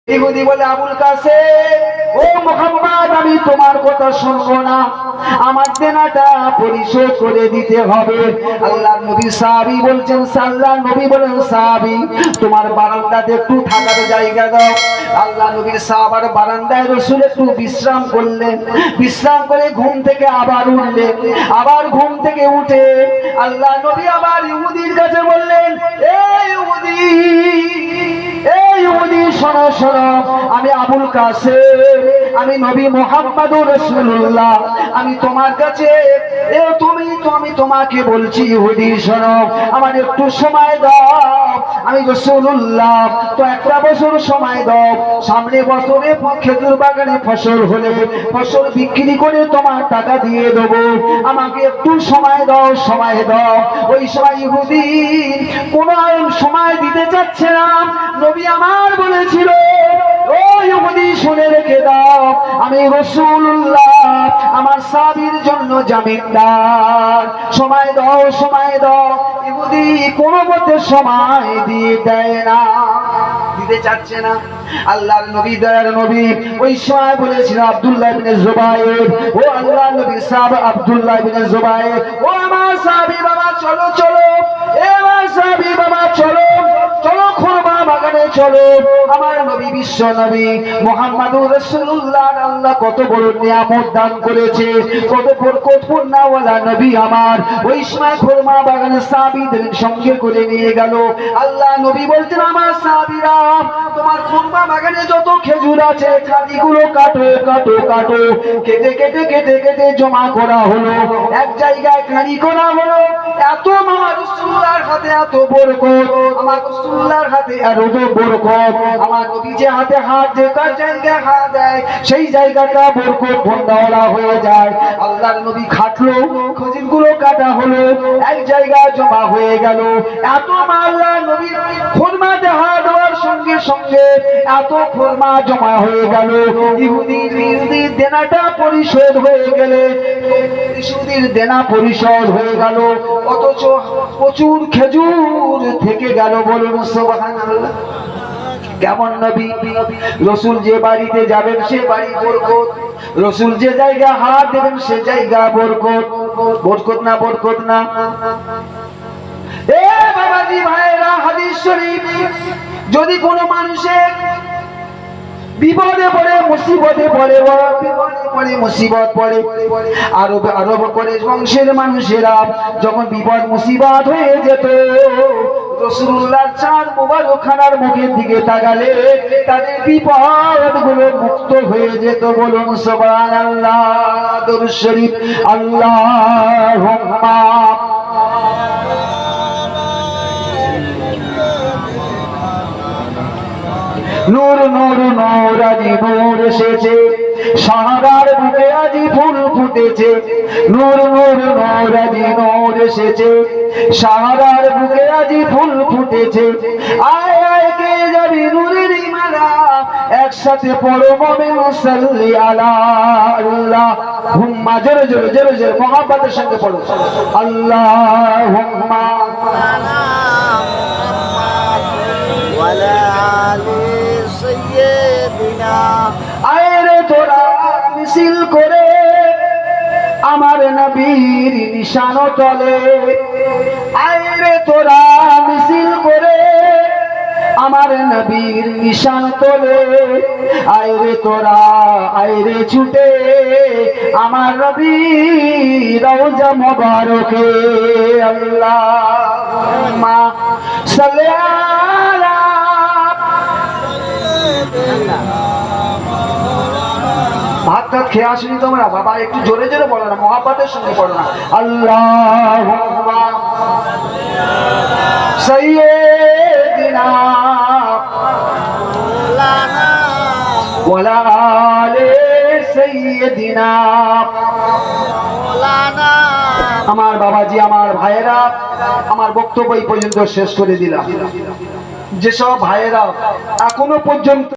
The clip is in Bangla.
ইহুদি বলে আবুল কাসেম, ও মুহাম্মদ, আমি তোমার কথা শুনবো না, আমার দেনাটা পরিশোধ করে দিতে হবে। আল্লাহর নবী সাহাবী বলছেন, আল্লাহর নবী বলেন, সাহাবী তোমার বারান্দাতে একটু থাকার জায়গা দাও। আল্লাহ নবীর সাহাবার বারান্দায় রাসূল একটু বিশ্রাম করলেন। বিশ্রাম করে ঘুম থেকে আবার উঠলেন। আবার ঘুম থেকে উঠে আল্লাহ নবী আবার ইহুদির কাছে বললেন, এই ইহুদি, এই ইহুদি, শোনো শোনো, আমি আবুল কাসেম, আমি নবী মুহাম্মদুর রাসূলুল্লাহ, আমি তোমার কাছে আমি তোমাকে বলছি ইহুদি, শোনো, আমার একটু সময় দাও, আমি রাসূলুল্লাহ, তো একটা বছর সময় দাও, সামনে বছরে খেজুর বাগানে ফসল হলে ফসল বিক্রি করে তোমার টাকা দিয়ে দেবো, আমাকে একটু সময় দাও, সময় দাও। ওই সময় ইহুদি কোন সময় দিতে চাচ্ছে না। নবী আমার বলেছিল, ও ইহুদি শুনে রেখে দাও, আমি রাসূলুল্লাহ আমার সাহাবীর জন্য জামিনদার, সময় দাও, সময় দাও। ইহুদি কোনো মতে সময় দিয়ে দেয় না, দিতে চাচ্ছে না। আল্লাহর নবী, দয়ার নবী, ওই সময় বলেছিল আব্দুল্লাহ ইবনে জুবায়ের, ও আল্লাহর নবী সাহাবা আব্দুল্লাহ ইবনে জুবায়ের, ও আমার সাহাবী বাবা, চলো চলো, এ আমার সাহাবী বাবা, চলো চলো, খুরমা বাগানে চলো। আমার নবী, বিশ্ব নবী মুহাম্মদুর রাসূলুল্লাহ আল্লাহ কত বড় নিয়ামত দান করেছে, কত বরকতপূর্ণ ওয়ালা নবী আমার। ওই সময় খুরমা বাগানে সাহাবীদের সঙ্গে করে নিয়ে গেল। আল্লাহ নবী বলতেন, আমার সাহাবীরা, তোমার খুরমা বাগানে যত খেজুর আছে কাঠিগুলো কাটো কাটো কাটো, কেটে কেটে কেটে কেটে জমা করা হলো, এক জায়গায় কাঁড়ি করা হলো। এত আমার রাসূলুল্লাহর হাতে এত বরকত, আমার রাসূলুল্লাহর হাতে এত বরকত, আমার নবী যে হাতে হাত যে তার জায়গায় হাত দেয় সেই জায়গাটা বরকত ভন্ডাওয়ালা হয়ে যায়। আল্লাহর নবী খাটলো, খেজুরগুলো কাটা হলো, এক জায়গায় জমা হয়ে গেল। এত আল্লাহর নবীর খুরমাতে হাত দেওয়ার সঙ্গে সঙ্গে এত খুরমা জমা হয়ে গেল। ইহুদির দেনাটা পরিশোধ হয়ে গেলে, ইহুদির দেনা পরিশোধ হয়ে গেল, অথচ প্রচুর খেজুর থেকে গেল। বলুন সুবহানাল্লাহ। কেমন নবী! রাসূল যে বাড়িতে যাবেন সে বাড়ি বরকত, রাসূল যে জায়গা হাত দেবেন সে জায়গা বরকত। বরকত না, বরকত না? এ বাবাজি ভাইরা, হাদিস শরীফ, যদি কোনো মানুষের বিপদে পড়ে, মুসিবতে পড়ে, বিপদে পড়ে, মুসিবত পড়ে, আরব করে বংশের মানুষেরা যখন বিপদ মুসিবত হয়ে যেত, রাসূলুল্লাহর চাঁদ মুবারক খানার মুখের দিকে তাকালে তাদের বিপদগুলো মুক্ত হয়ে যেত। বলুন সুবহানাল্লাহ। দরুদ শরীফ, আল্লাহুম্মা নূর নূর নূর, আজি নূর এসেছে, সাহারার বুকে আজি ফুল ফুটেছে। নূর নূর নূর, আজি নূর এসেছে, সাহারার বুকে আজি ফুল ফুটেছে। আয় আয় কে যাবি নূরের মালা, একসাথে পড়ো মুমিন সাল্লি আলা আল্লাহুম্মা। জোরে জোরে জোরে জোরে মুহাব্বতের সঙ্গে পড়ো, আল্লাহুম্মা ওয়ালা আলি সাইয়্যিদিনা। আয়রে তোরা মিছিল করে আমার নবীর নিশান তলে, আয়রে তোরা মিছিল করে আমার নবীর নিশান তোলে, আয়রে তোরা, আয়রে ছুটে আমার নবীর রওজা মুবারকে। আল্লাহুম্মা সাল্লি আলা। ভাত টাত খেয়ে আসেনি তোমরা? বাবা একটু জোরে জোরে বলো না, মুহাব্বতের সঙ্গে পড়ো না। আল্লাহুম্মা সাইয়্যিদিনা ওয়ালা আলি সাইয়্যিদিনা। আমার বাবাজি, আমার ভাইয়েরা, আমার বক্তব্য এই পর্যন্ত শেষ করে দিলাম। যেসব ভাইয়েরা এখনো পর্যন্ত